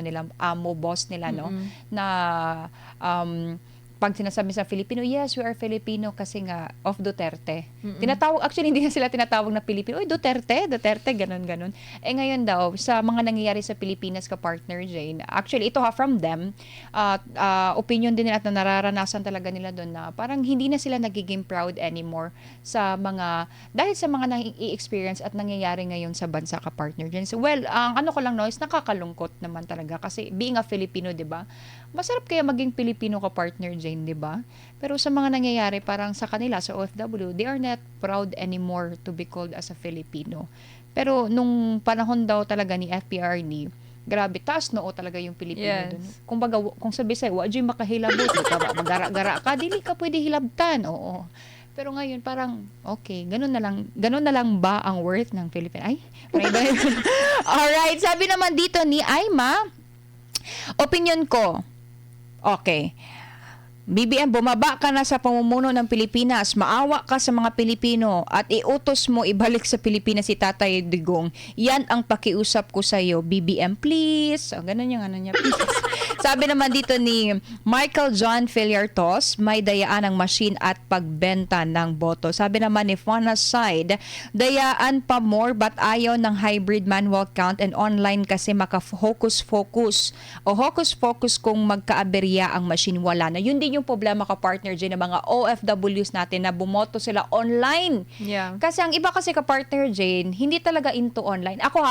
boss nila, no? Na pag sinasabi sa Filipino, yes, we are Filipino kasi nga of Duterte. Tinatawag, actually hindi na sila tinatawag na Pilipino. Uy, Duterte, ganun. Ngayon daw, sa mga nangyayari sa Pilipinas ka partner Jane, actually ito from them, opinion din nila at nararanasan talaga nila doon na parang hindi na sila nagiging proud anymore dahil sa mga nang-i-experience at nangyayari ngayon sa bansa ka partner Jane. So, well, ang ano ko lang is nakakalungkot naman talaga kasi being a Filipino, 'di ba? Masarap kaya maging Pilipino ka partner Jane, 'di ba? Pero sa mga nangyayari parang sa kanila sa OFW, they are not proud anymore to be called as a Filipino. Pero nung panahon daw talaga ni FPRD, grabe, taas noo talaga yung Pilipino Yes. dun. Kumbaga, kung sabi sa'yo, wa dyan makahilabot, di ka ba, magara-gara ka, dili ka pwede hilabtan, oo. Pero ngayon, parang, okay, ganun na lang ba ang worth ng Philippine? Ay, may ba? Alright, sabi naman dito ni Aima, opinion ko, okay, BBM, bumaba ka na sa pamumuno ng Pilipinas, maawa ka sa mga Pilipino at iutos mo ibalik sa Pilipinas si Tatay Digong. Yan ang pakiusap ko sa iyo. BBM, please. Ganun yung ano niya, please. Sabi naman dito ni Michael John Filiartos, may dayaan ng machine at pagbenta ng boto. Sabi naman ni Fauna's side, dayaan pa more but ayaw ng hybrid manual count and online kasi maka-hocus-focus o hocus-focus kung magkaaberya ang machine, wala na. Yun din yung problema ka partner dyan ng mga OFWs natin na bumoto sila online. Yeah. Kasi ang iba kasi ka partner Jane, hindi talaga into online. Ako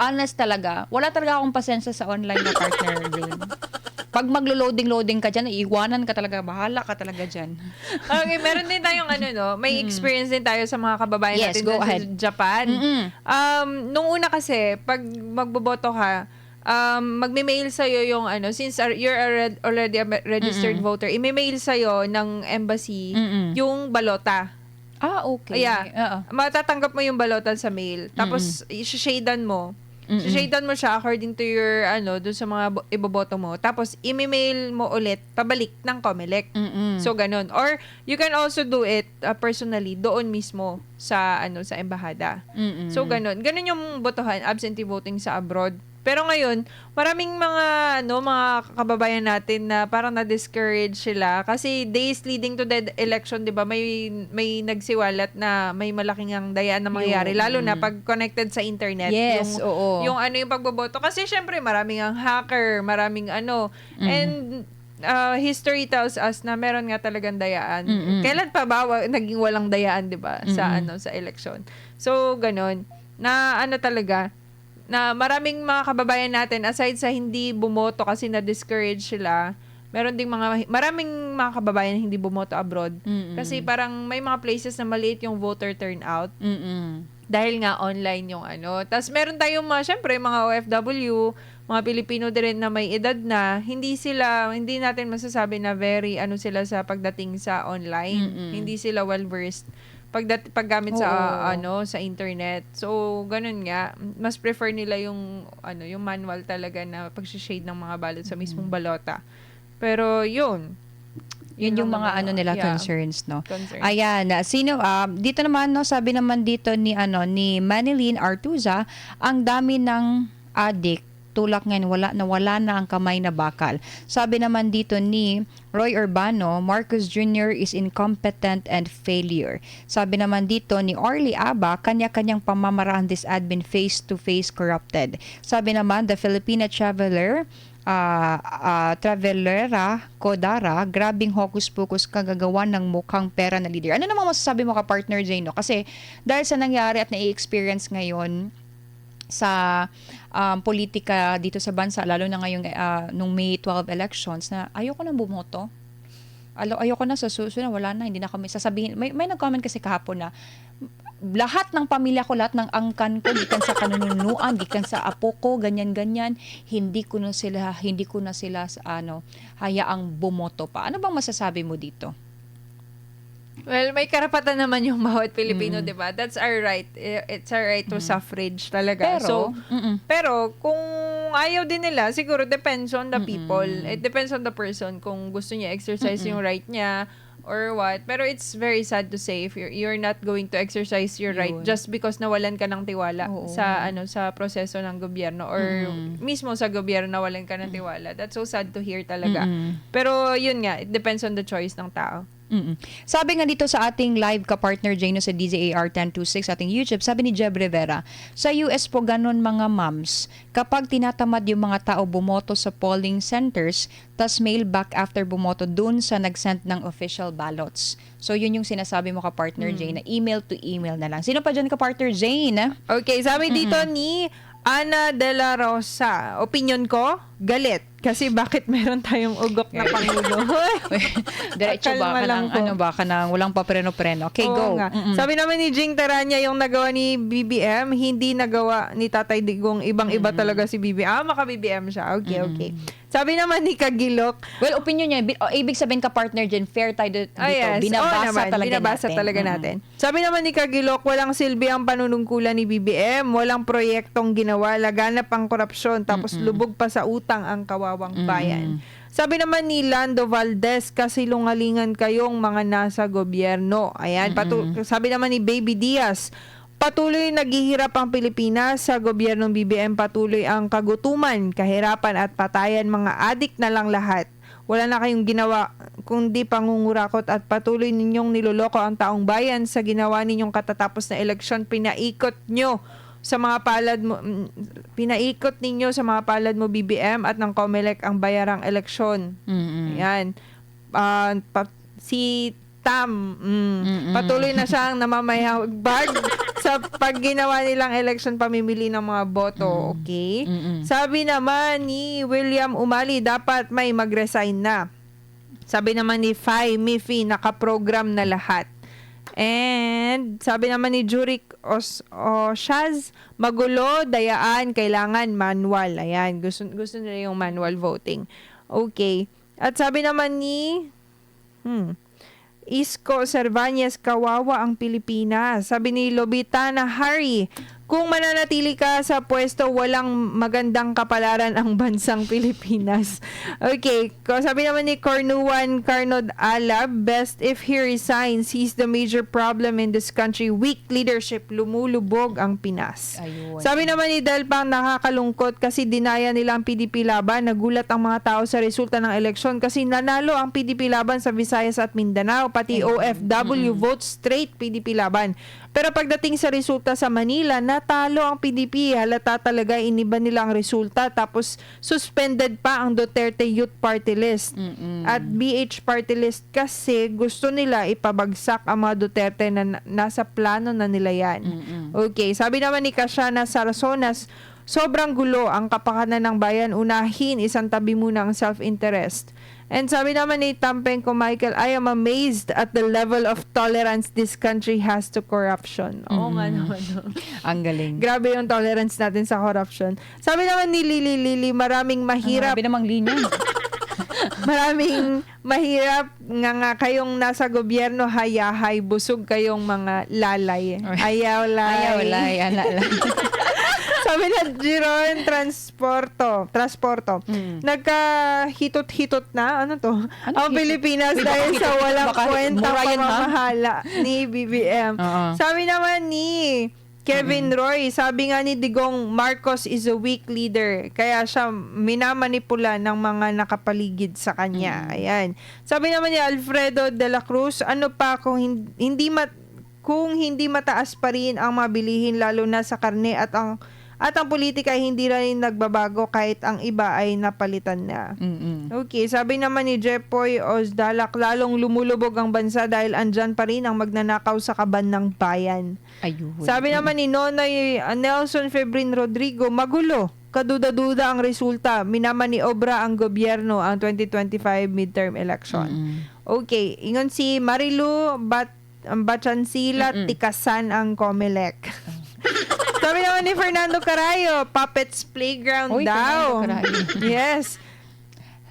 honest talaga, wala talaga akong pasensya sa online na partner Jane. Pag maglo-loading ka dyan, iiwanan ka talaga, bahala ka talaga dyan. Okay, meron din tayong may experience din tayo sa mga kababayan Yes, natin go sa ahead. Japan. Nung una kasi, pag magboboto ka, magme-mail sa'yo yung since you're already a registered voter, ime-mail sa'yo ng embassy yung balota. Okay. Yeah. Matatanggap mo yung balota sa mail. Tapos, i-shadean mo. Shadean mo siya according to your, dun sa mga iboboto mo. Tapos, ime-mail mo ulit, pabalik ng COMELEC. So, ganun. Or, you can also do it personally, doon mismo sa, sa embahada. So, ganun. Ganun yung botohan, absentee voting sa abroad. Pero ngayon, maraming mga kababayan natin na parang na-discourage sila kasi days leading to the election, 'di ba? May nagsiwalat na may malaking ang dayaan na mangyayari lalo na pag connected sa internet. Yes, oo. Yung pagboboto kasi syempre maraming ang hacker, maraming and history tells us na meron nga talagang dayaan. Kailan pa ba naging walang dayaan, 'di ba? Sa election. So, ganon. Na talaga na maraming mga kababayan natin aside sa hindi bumoto kasi na-discourage sila, maraming mga kababayan na hindi bumoto abroad kasi parang may mga places na maliit yung voter turnout dahil nga online yung Tas meron tayong syempre mga OFW, mga Pilipino din na may edad na, hindi natin masasabi na very sila sa pagdating sa online. Hindi sila well-versed paggamit sa internet. So, ganun nga. Mas prefer nila yung manual talaga na pag-shade ng mga balot sa mismong balota. Pero, yun yung mga nila yeah, concerns, no? concerns. Ayan, dito naman, no, sabi naman dito ni Manilyn Artuza, ang dami ng addict tulak ngayon, wala na ang kamay na bakal. Sabi naman dito ni Roy Urbano, Marcos Jr. is incompetent and failure. Sabi naman dito ni Orly Aba, kanya-kanyang pamamaraan this admin face-to-face corrupted. Sabi naman, the Filipina Travelera Kodara, grabing hocus-pocus kagagawa ng mukhang pera na leader. Ano namang masasabi mo ka partner Jane, no? Kasi dahil sa nangyari at na-experience ngayon sa politika dito sa bansa, lalo na ngayong nung May 12 elections, na ayoko nang bumoto. Ayoko na sa susunod, wala na, hindi na kami sasabihin. May nag-comment kasi kahapon na lahat ng pamilya ko, lahat ng angkan ko, gikan sa kanununuan, gikan sa apo ko, ganyan-ganyan, hindi ko na sila hayaang bumoto pa. Ano bang masasabi mo dito? Well, may karapatan naman yung bawat Pilipino, 'di ba? That's our right. It's our right to suffrage talaga. Pero kung ayaw din nila, siguro depends on the people. It depends on the person kung gusto niya exercise yung right niya or what. Pero it's very sad to say if you're not going to exercise your right Yun. just because nawalan ka ng tiwala Oo. sa proseso ng gobyerno or mismo sa gobyerno nawalan ka ng tiwala. That's so sad to hear talaga. Pero yun nga, it depends on the choice ng tao. Sabi nga dito sa ating live ka-partner Jano sa DZAR 1026 ating YouTube, sabi ni Jeb Rivera, sa US po ganun mga moms, kapag tinatamad yung mga tao bumoto sa polling centers, tas mail back after bumoto dun sa nag-send ng official ballots. So yun yung sinasabi mo ka-partner Jane, na email to email na lang. Sino pa dyan ka-partner Jane? Okay, sabi dito ni Ana De La Rosa, opinion ko, galit. Kasi bakit meron tayong ugok na Pangulo? Diretso ba Kalma ka lang ng, po. ano ba, ka ng walang papreno-preno. Okay, Oo go. nga. Sabi naman ni Jing Taranya, yung nagawa ni BBM, hindi nagawa ni Tatay Digong. Ibang-iba talaga si BBM. Maka-BBM siya. Okay, okay. Sabi naman ni Kagilok, Well, opinion niya, ibig sabihin ka-partner dyan, fair tayo dito. Binabasa talaga natin. Sabi naman ni Kagilok, walang silbi ang panunungkulan ni BBM, walang proyektong ginawa, laganap ang korupsyon, tapos lubog pa sa utang ang kawawang bayan. Sabi naman ni Lando Valdez, kasi lungalingan kayong mga nasa gobyerno. Ayan, sabi naman ni Baby Diaz, patuloy naghihirap ang Pilipinas sa gobyernong BBM, patuloy ang kagutuman, kahirapan at patayan, mga adik na lang lahat. Wala na kayong ginawa kundi pangungurakot at patuloy ninyong niloloko ang taong bayan sa ginawa ninyong katatapos na eleksyon. Pinaikot ninyo sa mga palad mo BBM at ng COMELEC ang bayarang eleksyon. Ayan. Si Tam, patuloy na siyang namamayabag sa pagginawa nilang election pamimili ng mga boto. Okay? Sabi naman ni William Umali, dapat may mag-resign na. Sabi naman ni Fai Miffy, nakaprogram na lahat. And sabi naman ni Jurik Oshaz, magulo, dayaan, kailangan manual. Ayan, gusto nila yung manual voting. Okay. At sabi naman ni Isko Cervantes, kawawa ang Pilipinas. Sabi ni Lobitana Hari, kung mananatili ka sa pwesto, walang magandang kapalaran ang bansang Pilipinas. Okay. Sabi naman ni Cornuan Carnod Alab, best if he resigns. He's the major problem in this country. Weak leadership, lumulubog ang Pinas. Ayun. Sabi naman ni Delpang, nakakalungkot kasi dinaya nila ang PDP laban. Nagulat ang mga tao sa resulta ng eleksyon kasi nanalo ang PDP laban sa Visayas at Mindanao. Pati OFW vote straight PDP laban. Pero pagdating sa resulta sa Manila, natalo ang PDP. Halata talaga, iniba nila ang resulta. Tapos, suspended pa ang Duterte Youth Party List. At BH Party List kasi gusto nila ipabagsak ang mga Duterte na nasa plano na nila yan. Okay, sabi naman ni Kashana Sarasonas, sobrang gulo ang kapakanan ng bayan. Unahin, isang tabi muna ang self-interest. And sabi naman ni Tampenko Michael, I am amazed at the level of tolerance this country has to corruption. Oo nga naman. Ang galing. Grabe yung tolerance natin sa corruption. Sabi naman ni Lili, maraming mahirap. Grabe namang linya. Maraming mahirap nga kayong nasa gobyerno, hayahay, busog kayong mga lalay. Ayawlay. Sabi na Jiron Transporto. Nagkahitot-hitot na. Ano to? Ang Pilipinas dahil sa walang kwentang pamamahala ni BBM. Sabi naman ni Kevin Roy, sabi nga ni Digong, Marcos is a weak leader. Kaya siya minamanipula ng mga nakapaligid sa kanya. Ayan. Sabi naman ni Alfredo de la Cruz, ano pa kung hindi mataas pa rin ang mabilihin lalo na sa karne at ang politika ay hindi rin nagbabago kahit ang iba ay napalitan na. Okay, sabi naman ni Jepoy Ozdalak, lalong lumulubog ang bansa dahil andyan pa rin ang magnanakaw sa kaban ng bayan. Ayun. Sabi naman ni Nonoy Nelson Febrin Rodrigo, magulo, kaduda-duda ang resulta, minamaniobra ang gobyerno ang 2025 midterm election. Okay, ingon si Marilu Bachansila, tikasan ang COMELEC. Sabi naman ni Fernando Carayo, Puppets Playground daw. Yes.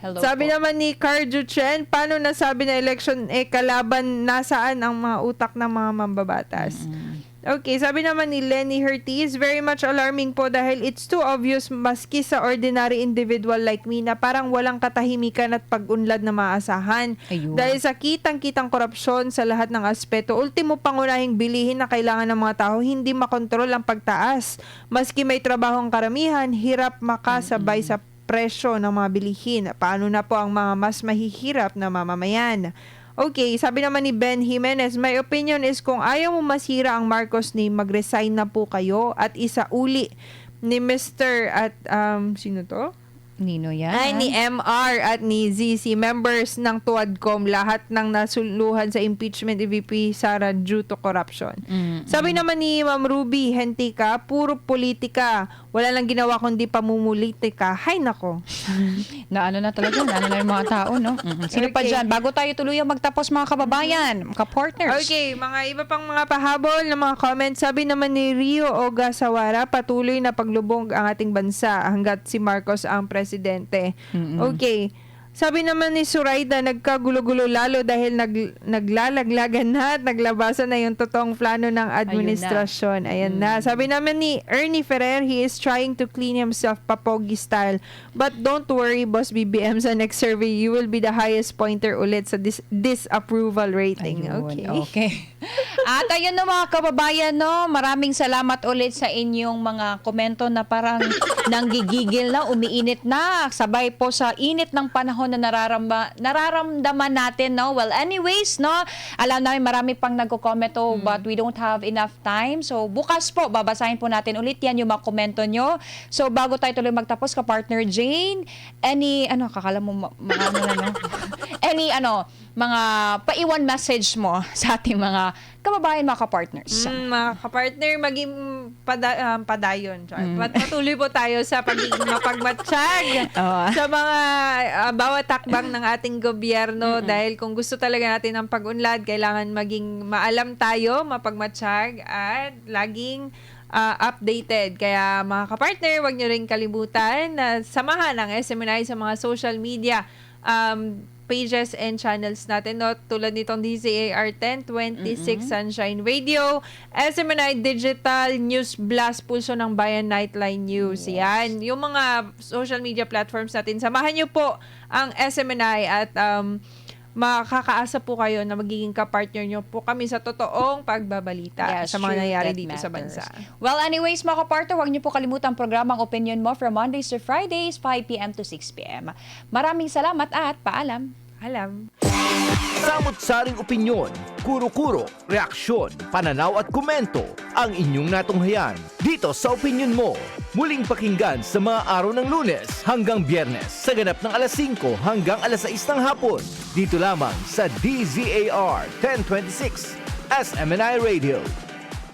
Hello Sabi po. naman ni Carjo Chen, paano nasabi na election kalaban nasaan ang mga utak ng mga mambabatas? Okay, sabi naman ni Lenny Hertiz, very much alarming po dahil it's too obvious maski sa ordinary individual like me na parang walang katahimikan at pag-unlad na maasahan. Ayun. Dahil sa kitang-kitang korupsyon sa lahat ng aspeto, ultimo pangunahing bilihin na kailangan ng mga tao, hindi makontrol ang pagtaas. Maski may trabaho ang karamihan, hirap makasabay sa presyo ng mga bilihin. Paano na po ang mga mas mahihirap na mamamayan? Okay, sabi naman ni Ben Jimenez, my opinion is kung ayaw mo masira ang Marcos name, mag-resign na po kayo at isauli ni Mr. at, sino to? Nino yan. Ay, ni MR at ni ZC, members ng Tuadcom, lahat ng nasuluhan sa impeachment ni VP Sara due to corruption. Sabi naman ni Ma'am Ruby Hentica, puro politika. Wala lang ginawa kundi pamumulitika. Hay nako. Na ano na talaga, na ano na yung mga tao, no? Sino pa Okay. dyan? Bago tayo tuluyang magtapos, mga kababayan, mga partners. Okay, mga iba pang mga pahabol ng mga comments. Sabi naman ni Rio Oga Sawara, patuloy na paglubog ang ating bansa hanggat si Marcos ang presidente. Okay. Sabi naman ni Suraida, nagkagulo-gulo lalo dahil naglalaglagan na at naglabasan na yung totoong plano ng administrasyon. Ayan na. Sabi naman ni Ernie Ferrer, he is trying to clean himself papogi style. But don't worry, Boss BBM, sa next survey, you will be the highest pointer ulit sa disapproval rating. Ayun, okay. At ayun na mga kababayan, no, maraming salamat ulit sa inyong mga komento na parang nanggigigil na, umiinit na, sabay po sa init ng panahon na nararamdaman natin, no? Well, anyways, no, alam namin marami pang nagko-commento but we don't have enough time. So, bukas po, babasahin po natin ulit yan yung mga komento nyo. So, bago tayo tuloy magtapos, ka-partner Jane, kakala mo, mga paiwan message mo sa ating mga kababayan, mga ka-partners. Mga kapartner, maging padayon. Patuloy po tayo sa pagiging mapagmatsyag sa mga bawat takbang ng ating gobyerno dahil kung gusto talaga natin ng pag-unlad, kailangan maging maalam tayo, mapagmatsyag at laging updated. Kaya mga kapartner, huwag nyo rin kalimutan na samahan ang SMNI sa mga social media pages and channels natin, no? Tulad nitong DZAR 1026 Sunshine Radio, SMNI Digital News Blast, Pulso ng Bayan Nightline News. Yan. Yung mga social media platforms natin, samahan nyo po ang SMNI at makakaasa po kayo na magiging kapartner nyo po kami sa totoong pagbabalita sa mga nangyayari dito sa bansa. Well, anyways, mga kapartner, huwag nyo po kalimutan ang programang Opinion Mo from Mondays to Fridays, 5 p.m. to 6 p.m. Maraming salamat at paalam. Alam. Samot-saring opinyon, kuro-kuro, reaksyon, pananaw at komento ang inyong natunghayan dito sa Opinion Mo. Muling pakinggan sa mga araw ng Lunes hanggang Biyernes sa ganap ng alas 5 hanggang alas 6 ng hapon. Dito lamang sa DZAR 1026 SMNI Radio.